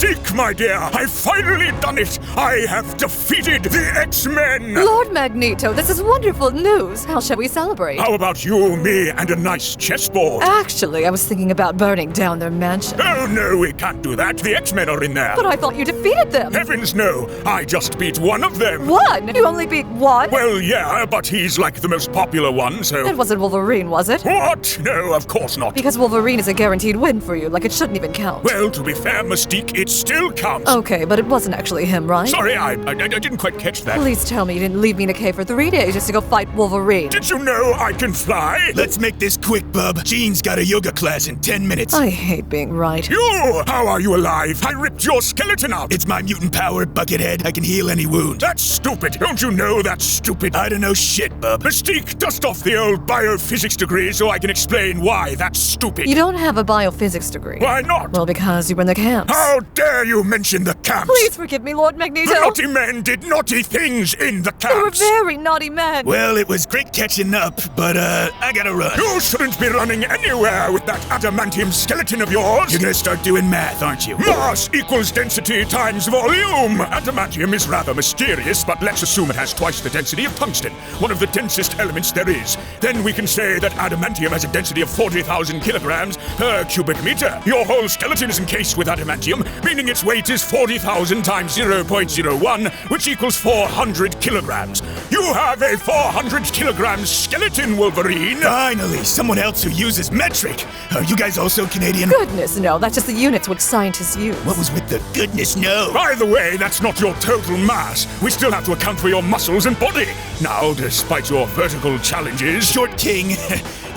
Mystique, my dear! I've finally done it! I have defeated the X-Men! Lord Magneto, this is wonderful news. How shall we celebrate? How about you, me, and a nice chessboard? Actually, I was thinking about burning down their mansion. Oh, no, we can't do that. The X-Men are in there. But I thought you defeated them. Heavens no! I just beat one of them! One? You only beat one? Well, yeah, but he's like the most popular one, so... It wasn't Wolverine, was it? What? No, of course not. Because Wolverine is a guaranteed win for you, like it shouldn't even count. Well, to be fair, Mystique, it still counts. Okay, but it wasn't actually him, right? Sorry, I didn't quite catch that. Please tell me you didn't leave me in a cave for 3 days just to go fight Wolverine. Did you know I can fly? Let's make this quick, bub. Jean's got a yoga class in 10 minutes. I hate being right. You! How are you alive? I ripped your skeleton out! It's my mutant power, Buckethead. I can heal any wound. That's stupid! Don't you know that's stupid? I don't know shit, bub. Mystique, dust off the old biophysics degree so I can explain why that's stupid. You don't have a biophysics degree. Why not? Well, because you were in the camps. How dare you mention the camps? Please forgive me, Lord Magneto. The naughty men did naughty things in the They were camps. very naughty men. Well, it was great catching up, but I gotta run. You shouldn't be running anywhere with that adamantium skeleton of yours. You're gonna start doing math, aren't you? Mass equals density times volume. Adamantium is rather mysterious, but let's assume it has twice the density of tungsten, one of the densest elements there is. Then we can say that adamantium has a density of 40,000 kilograms per cubic meter. Your whole skeleton is encased with adamantium, meaning its weight is 40,000 times 0.01, which equals 400 kilograms. You have a 400 kilogram skeleton, Wolverine. Finally, someone else who uses metric. Are you guys also Canadian? Goodness, no. That's just the units which scientists use. What was with the goodness no? By the way, that's not your total mass. We still have to account for your muscles and body. Now, despite your vertical challenges... Short king,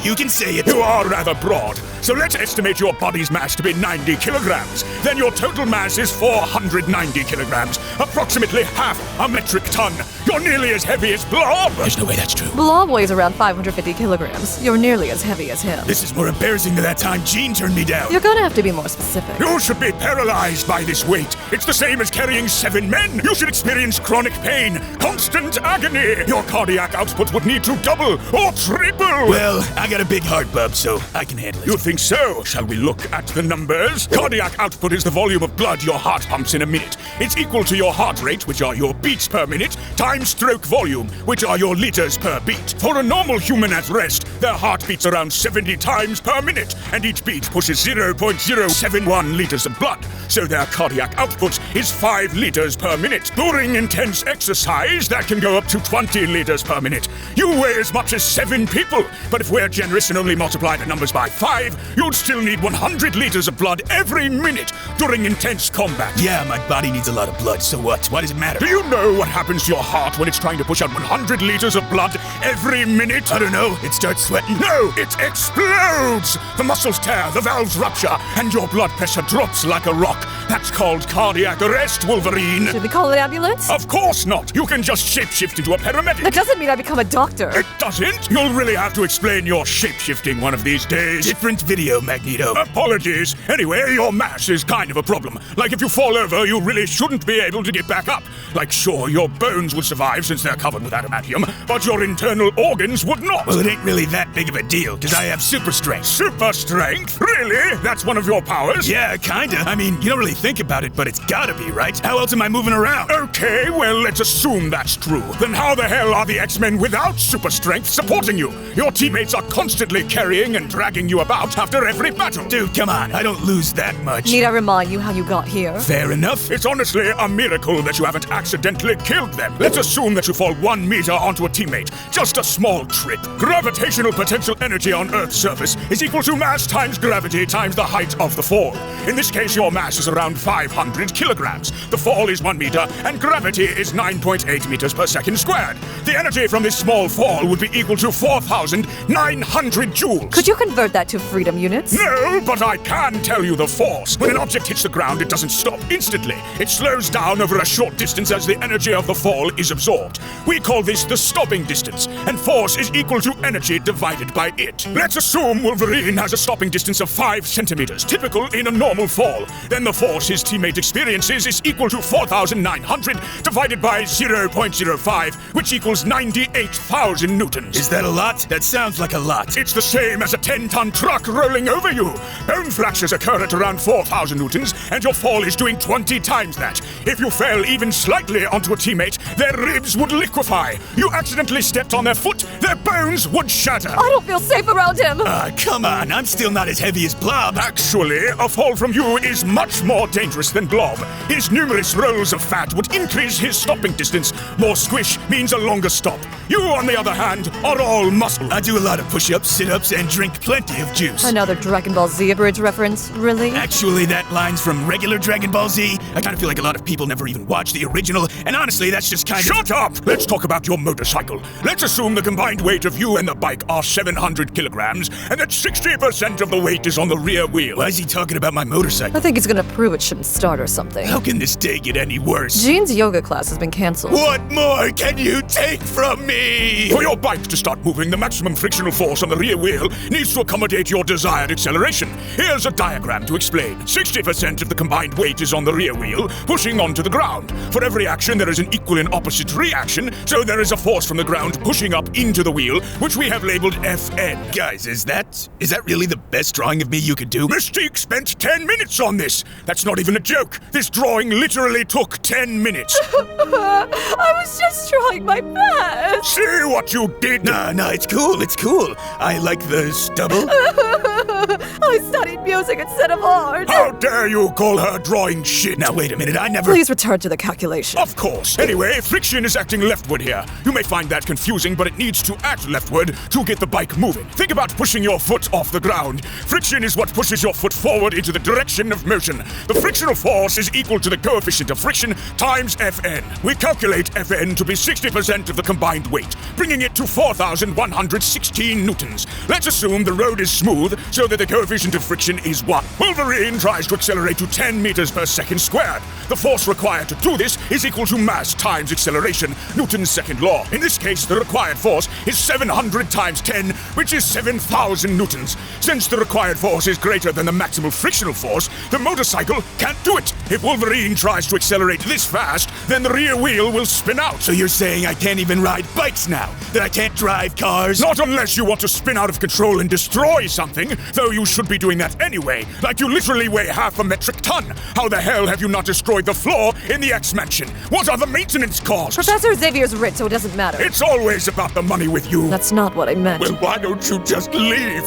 you can say it. You are rather broad, so let's estimate your body's mass to be 90 kilograms. Then your total mass is 490 kilograms, approximately half a metric ton. You're nearly as heavy as Blob. There's no way that's true. Blob weighs around 550 kilograms. You're nearly as heavy as him. This is more embarrassing than that time Jean turned me down. You're gonna have to be more specific. You should be paralyzed by this weight. It's the same as carrying 7 men. You should experience chronic pain, constant agony. Your cardiac output would need to double or triple. Well, I got a big heart, bub, so I can handle it. You think so? Shall we look at the numbers? Cardiac output is the volume of blood your heart pumps in a minute. It's equal to your heart rate, which are your beats per minute, times stroke volume, which are your liters per beat. For a normal human at rest, their heart beats around 70 times per minute, and each beat pushes 0.071 liters of blood. So their cardiac output is 5 liters per minute. During intense exercise, that can go up to 20 liters per minute. You weigh as much as 7 people, but if we're generous and only multiply the numbers by 5, you'd still need 100 liters of blood every minute during intense combat. Yeah, my body needs a lot of blood, so what? Why does it matter? Do you know what happens to your heart when it's trying to push out 100 liters of blood every minute? I don't know. It starts sweating. No, it explodes! The muscles tear, the valves rupture, and your blood pressure drops like a rock. That's called cardiac arrest, Wolverine. Should we call an ambulance? Of course not! You can just shapeshift into a paramedic. That doesn't mean I become a doctor. It doesn't? You'll really have to explain your shapeshifting one of these days. Different video, Magneto. Apologies. Anyway, your mass is kind of a problem. Like if you fall over, you really shouldn't be able to get back up. Like sure, your bones would survive since they're covered with adamantium, but your internal organs would not. Well, it ain't really that big of a deal, because I have super strength. Super strength? Really? That's one of your powers? Yeah, kinda. I mean, you don't really think about it, but it's gotta be, right? How else am I moving around? Okay, well, let's assume that's true. Then how the hell are the X-Men without super strength supporting you? Your teammates are constantly carrying and dragging you about after every battle. Dude, come on. I don't lose that much. Need I remind you how you got here? Fair enough. It's honestly a miracle that you haven't accidentally killed them. Let's assume that you fall 1 meter onto a teammate. Just a small trip. Gravitational potential energy on Earth's surface is equal to mass times gravity times the height of the fall. In this case, your mass is around 500 kilograms. The fall is 1 meter, and gravity is 9.8 meters per second squared. The energy from this small fall would be equal to 4,900 joules. Could you convert that to freedom units? No, but I can tell you the force. When an object hits the ground, it doesn't stop instantly. It slows down over a short distance as the energy of the fall is absorbed. We call this the stopping distance, and force is equal to energy divided by it. Let's assume Wolverine has a stopping distance of 5 centimeters, typical in a normal fall. Then the fall force his teammate experiences is equal to 4,900 divided by 0.05, which equals 98,000 newtons. Is that a lot? That sounds like a lot. It's the same as a 10-ton truck rolling over you. Bone fractures occur at around 4,000 newtons, and your fall is doing 20 times that. If you fell even slightly onto a teammate, their ribs would liquefy. You accidentally stepped on their foot, their bones would shatter. I don't feel safe around him! Come on, I'm still not as heavy as Blob. Actually, a fall from you is much more dangerous than Blob. His numerous rolls of fat would increase his stopping distance. More squish means a longer stop. You, on the other hand, are all muscle. I do a lot of push-ups, sit-ups, and drink plenty of juice. Another Dragon Ball Z abridged reference? Really? Actually, that line's from regular Dragon Ball Z. I kind of feel like a lot of people never even watched the original, and honestly, that's just kind of... Shut up! Let's talk about your motorcycle. Let's assume the combined weight of you and the bike are 700 kilograms, and that 60% of the weight is on the rear wheel. Why is he talking about my motorcycle? I think he's gonna prove it shouldn't start or something. How can this day get any worse? Jean's yoga class has been canceled. What more can you take from me? For your bike to start moving, the maximum frictional force on the rear wheel needs to accommodate your desired acceleration. Here's a diagram to explain. 60% of the combined weight is on the rear wheel, pushing onto the ground. For every action, there is an equal and opposite reaction, so there is a force from the ground pushing up into the wheel, which we have labeled FN. Guys, is that really the best drawing of me you could do? Mystique spent 10 minutes on this. That's not even a joke. This drawing literally took 10 minutes. I was just trying my best! See what you did? Nah, it's cool. I like the stubble. I studied music instead of art! How dare you call her drawing shit? Now wait a minute, I never... Please return to the calculation. Of course. Anyway, friction is acting leftward here. You may find that confusing, but it needs to act leftward to get the bike moving. Think about pushing your foot off the ground. Friction is what pushes your foot forward into the direction of motion. The frictional force is equal to the coefficient of friction times Fn. We calculate Fn to be 60% of the combined weight, bringing it to 4,116 newtons. Let's assume the road is smooth, so that the coefficient of friction is 1. Wolverine tries to accelerate to 10 meters per second squared. The force required to do this is equal to mass times acceleration, Newton's second law. In this case, the required force is 700 times 10, which is 7,000 newtons. Since the required force is greater than the maximal frictional force, the motorcycle can't do it. If Wolverine tries to accelerate this fast, then the rear wheel will spin out. So you're saying I can't even ride bikes now? That I can't drive cars? Not unless you want to spin out of control and destroy something, though you should be doing that anyway. Like you literally weigh half a metric ton. How the hell have you not destroyed the floor in the X-Mansion? What are the maintenance costs? Professor Xavier's rich, so it doesn't matter. It's always about the money with you. That's not what I meant. Well, why don't you just leave?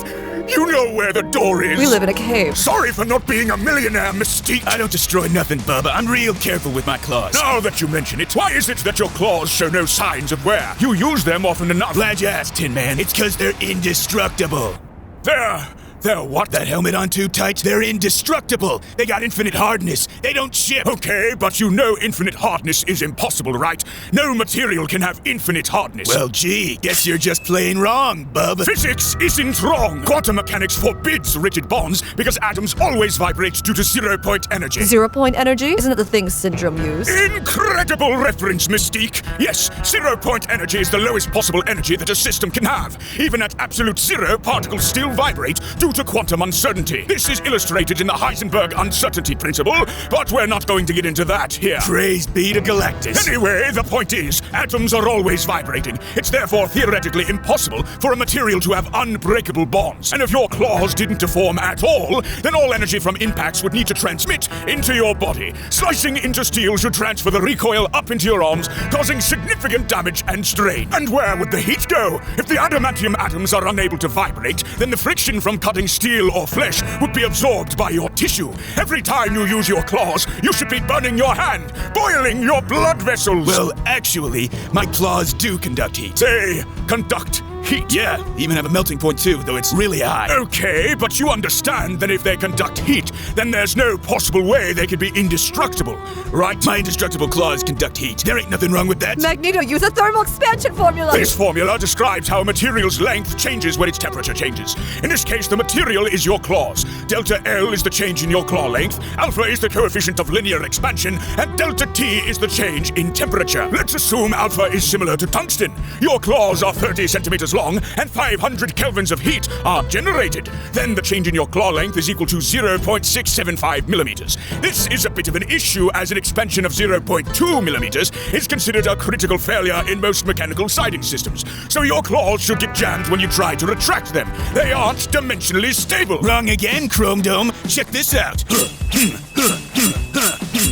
You know where the door is. We live in a cave. Sorry for not being a millionaire, Mystique. I don't destroy nothing, Bubba. I'm real careful with my claws. Now that you mention it, why is it that your claws show no signs of wear? You use them often enough. Glad you asked, Tin Man. It's 'cause they're indestructible. They're what? That helmet on too tight? They're indestructible. They got infinite hardness. They don't chip. Okay, but you know infinite hardness is impossible, right? No material can have infinite hardness. Well, gee, guess you're just plain wrong, bub. Physics isn't wrong. Quantum mechanics forbids rigid bonds because atoms always vibrate due to zero-point energy. 0-point energy? Isn't it the thing Syndrome used? Incredible reference, Mystique. Yes, 0-point energy is the lowest possible energy that a system can have. Even at absolute zero, particles still vibrate due to quantum uncertainty. This is illustrated in the Heisenberg uncertainty principle, but we're not going to get into that here. Praise be to Galactus. Anyway, the point is, atoms are always vibrating. It's therefore theoretically impossible for a material to have unbreakable bonds. And if your claws didn't deform at all, then all energy from impacts would need to transmit into your body. Slicing into steel should transfer the recoil up into your arms, causing significant damage and strain. And where would the heat go? If the adamantium atoms are unable to vibrate, then the friction from cutting steel or flesh would be absorbed by your tissue. Every time you use your claws, you should be burning your hand, boiling your blood vessels. Well, actually, my claws do conduct heat. They conduct heat. Yeah, even have a melting point too, though it's really high. Okay, but you understand that if they conduct heat, then there's no possible way they could be indestructible, right? My indestructible claws conduct heat. There ain't nothing wrong with that. Magneto, use a thermal expansion formula! This formula describes how a material's length changes when its temperature changes. In this case, the material is your claws. Delta L is the change in your claw length, alpha is the coefficient of linear expansion, and delta T is the change in temperature. Let's assume alpha is similar to tungsten. Your claws are 30 centimeters centimeters long and 500 kelvins of heat are generated. Then the change in your claw length is equal to 0.675 millimeters. This is a bit of an issue as an expansion of 0.2 millimeters is considered a critical failure in most mechanical sighting systems. So your claws should get jammed when you try to retract them. They aren't dimensionally stable. Wrong again, Chrome Dome. Check this out.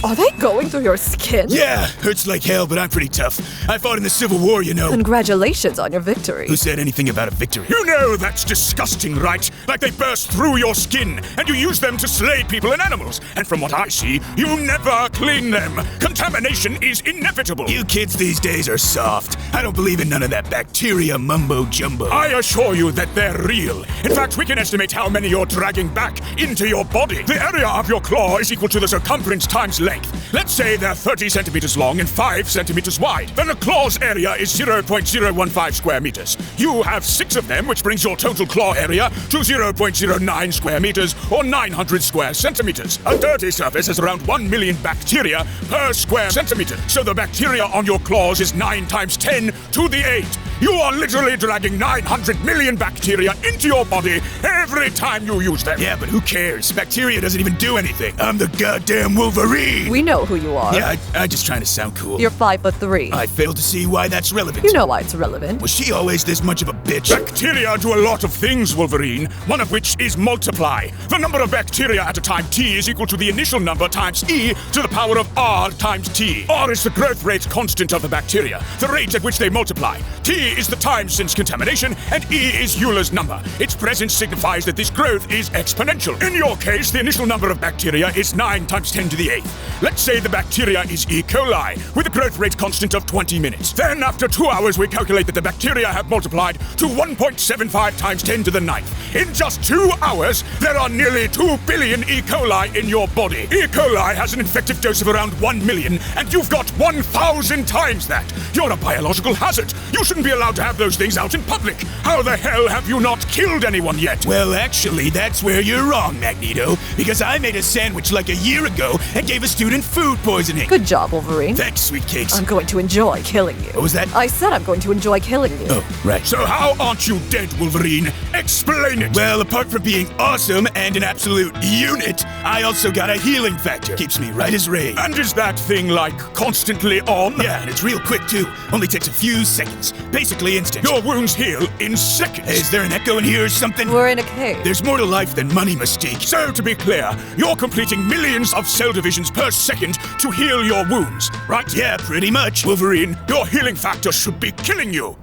Are they going through your skin? Yeah, hurts like hell, but I'm pretty tough. I fought in the Civil War, you know. Congratulations on your victory. Who said anything about a victory? You know that's disgusting, right? Like they burst through your skin, and you use them to slay people and animals. And from what I see, you never clean them. Contamination is inevitable. You kids these days are soft. I don't believe in none of that bacteria mumbo-jumbo. I assure you that they're real. In fact, we can estimate how many you're dragging back into your body. The area of your claw is equal to the circumference times length. Let's say they're 30 centimeters long and 5 centimeters wide. Then the claw's area is 0.015 square meters. You have 6 of them, which brings your total claw area to 0.09 square meters or 900 square centimeters. A dirty surface has around 1 million bacteria per square centimeter. So the bacteria on your claws is 9 times 10 to the 8. You are literally dragging 900 million bacteria into your body every time you use them. Yeah, but who cares? Bacteria doesn't even do anything. I'm the goddamn Wolverine. We know who you are. Yeah, I'm just trying to sound cool. You're 5'3". I fail to see why that's relevant. You know why it's relevant. Was she always this much of a bitch? Bacteria do a lot of things, Wolverine, one of which is multiply. The number of bacteria at a time t is equal to the initial number times e to the power of r times t. R is the growth rate constant of the bacteria, the rate at which they multiply. T is the time since contamination, and E is Euler's number. Its presence signifies that this growth is exponential. In your case, the initial number of bacteria is 9 times 10 to the 8th. Let's say the bacteria is E. coli, with a growth rate constant of 20 minutes. Then, after 2 hours, we calculate that the bacteria have multiplied to 1.75 times 10 to the 9th. In just 2 hours, there are nearly 2 billion E. coli in your body. E. coli has an infective dose of around 1 million, and you've got 1,000 times that. You're a biological hazard. You shouldn't be allowed to have those things out in public. How the hell have you not killed anyone yet? Well, actually, that's where you're wrong, Magneto, because I made a sandwich like a year ago and gave a student food poisoning. Good job, Wolverine. Thanks, sweet cakes. I'm going to enjoy killing you. What was that? I said I'm going to enjoy killing you. Oh, right. So how aren't you dead, Wolverine? Explain it! Well, apart from being awesome and an absolute unit, I also got a healing factor. Keeps me right as rain. And is that thing, like, constantly on? Yeah, and it's real quick, too. Only takes a few seconds. Basically instant. Your wounds heal in seconds. Hey, is there an echo in here or something? We're in a cave. There's more to life than money, Mystique. So, to be clear, you're completing millions of cell divisions per second to heal your wounds, right? Yeah, pretty much. Wolverine, your healing factor should be killing you.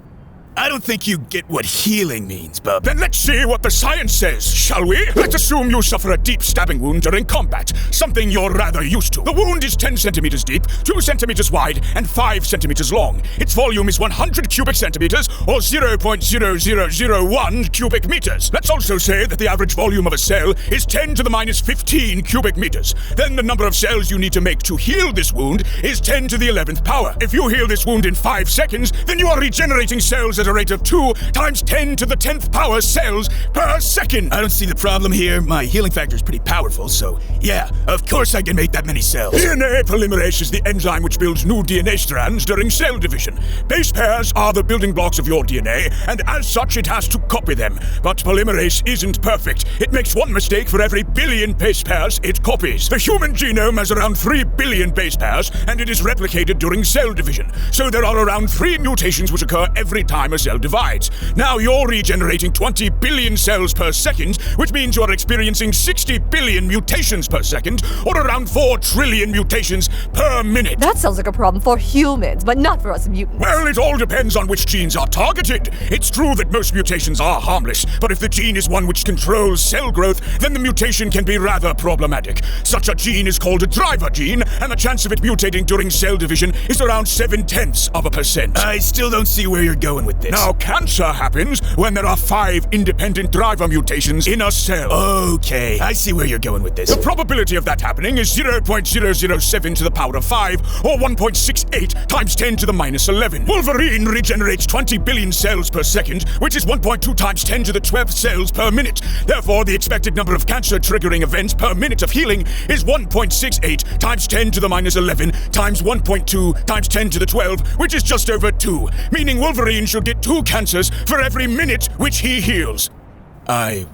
I don't think you get what healing means, bub. Then let's see what the science says, shall we? Let's assume you suffer a deep stabbing wound during combat, something you're rather used to. The wound is 10 centimeters deep, 2 centimeters wide, and 5 centimeters long. Its volume is 100 cubic centimeters, or 0.0001 cubic meters. Let's also say that the average volume of a cell is 10 to the minus 15 cubic meters. Then the number of cells you need to make to heal this wound is 10 to the 11th power. If you heal this wound in 5 seconds, then you are regenerating cells at a rate of 2 times 10 to the 10th power cells per second. I don't see the problem here. My healing factor is pretty powerful, so yeah, of course I can make that many cells. DNA polymerase is the enzyme which builds new DNA strands during cell division. Base pairs are the building blocks of your DNA, and as such it has to copy them. But polymerase isn't perfect. It makes one mistake for every billion base pairs it copies. The human genome has around 3 billion base pairs, and it is replicated during cell division. So there are around 3 mutations which occur every time a cell divides. Now you're regenerating 20 billion cells per second, which means you're experiencing 60 billion mutations per second, or around 4 trillion mutations per minute. That sounds like a problem for humans, but not for us mutants. Well, it all depends on which genes are targeted. It's true that most mutations are harmless, but if the gene is one which controls cell growth, then the mutation can be rather problematic. Such a gene is called a driver gene, and the chance of it mutating during cell division is around 0.7%. I still don't see where you're going with this. Now, cancer happens when there are 5 independent driver mutations in a cell. Okay, I see where you're going with this. The probability of that happening is 0.007 to the power of 5, or 1.68 times 10 to the minus 11. Wolverine regenerates 20 billion cells per second, which is 1.2 times 10 to the 12th cells per minute. Therefore, the expected number of cancer-triggering events per minute of healing is 1.68 times 10 to the minus 11 times 1.2 times 10 to the 12, which is just over 2, meaning Wolverine should get 2 cancers for every minute which he heals.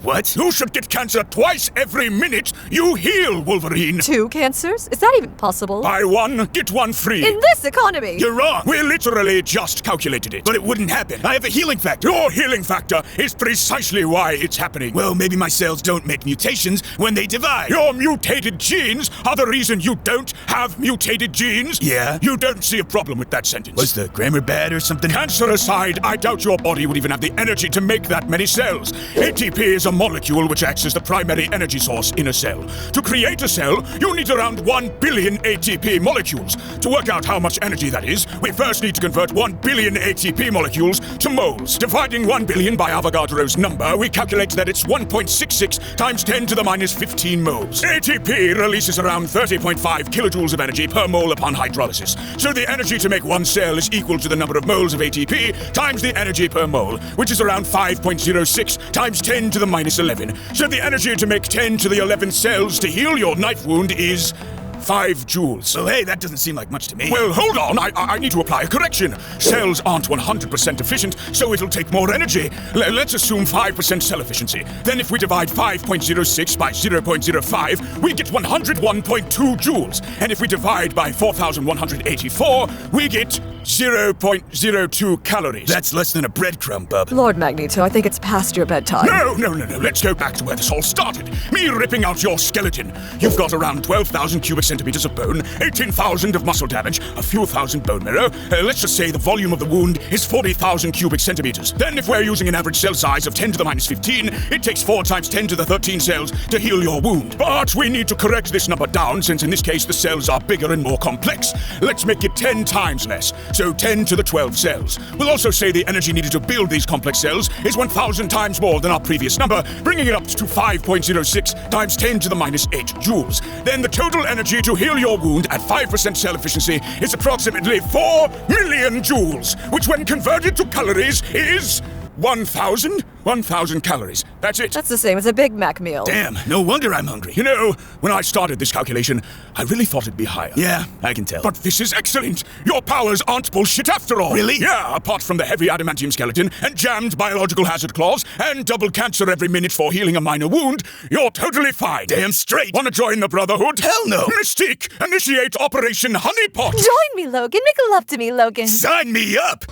What? You should get cancer twice every minute you heal, Wolverine. 2 cancers? Is that even possible? Buy one, get one free. In this economy! You're wrong. We literally just calculated it. But it wouldn't happen. I have a healing factor. Your healing factor is precisely why it's happening. Well, maybe my cells don't make mutations when they divide. Your mutated genes are the reason you don't have mutated genes? Yeah? You don't see a problem with that sentence. Was the grammar bad or something? Cancer aside, I doubt your body would even have the energy to make that many cells. ATP is a molecule which acts as the primary energy source in a cell. To create a cell, you need around 1 billion ATP molecules. To work out how much energy that is, we first need to convert 1 billion ATP molecules to moles. Dividing 1 billion by Avogadro's number, we calculate that it's 1.66 times 10 to the minus 15 moles. ATP releases around 30.5 kilojoules of energy per mole upon hydrolysis. So the energy to make one cell is equal to the number of moles of ATP times the energy per mole, which is around 5.06 times 10 to the minus 11. So the energy to make 10 to the 11 cells to heal your knife wound is 5 joules. So hey, that doesn't seem like much to me. Well, hold on. I need to apply a correction. Cells aren't 100% efficient, so it'll take more energy. Let's assume 5% cell efficiency. Then if we divide 5.06 by 0.05, we get 101.2 joules. And if we divide by 4,184, we get 0.02 calories. That's less than a breadcrumb, bub. Lord Magneto, I think it's past your bedtime. No. Let's go back to where this all started. Me ripping out your skeleton. You've got around 12,000 cubic centimeters of bone, 18,000 of muscle damage, a few thousand bone marrow. Let's just say the volume of the wound is 40,000 cubic centimeters. Then if we're using an average cell size of 10 to the minus 15, it takes 4 times 10 to the 13 cells to heal your wound. But we need to correct this number down, since in this case the cells are bigger and more complex. Let's make it 10 times less, so 10 to the 12 cells. We'll also say the energy needed to build these complex cells is 1,000 times more than our previous number, bringing it up to 5.06 times 10 to the minus 8 joules. Then the total energy to heal your wound at 5% cell efficiency is approximately 4 million joules, which when converted to calories is 1,000 calories. That's it. That's the same as a Big Mac meal. Damn, no wonder I'm hungry. You know, when I started this calculation, I really thought it'd be higher. Yeah, I can tell. But this is excellent. Your powers aren't bullshit after all. Really? Yeah, apart from the heavy adamantium skeleton and jammed biological hazard claws and double cancer every minute for healing a minor wound, you're totally fine. Damn straight. Want to join the Brotherhood? Hell no. Mystique, initiate Operation Honeypot. Join me, Logan. Make love to me, Logan. Sign me up!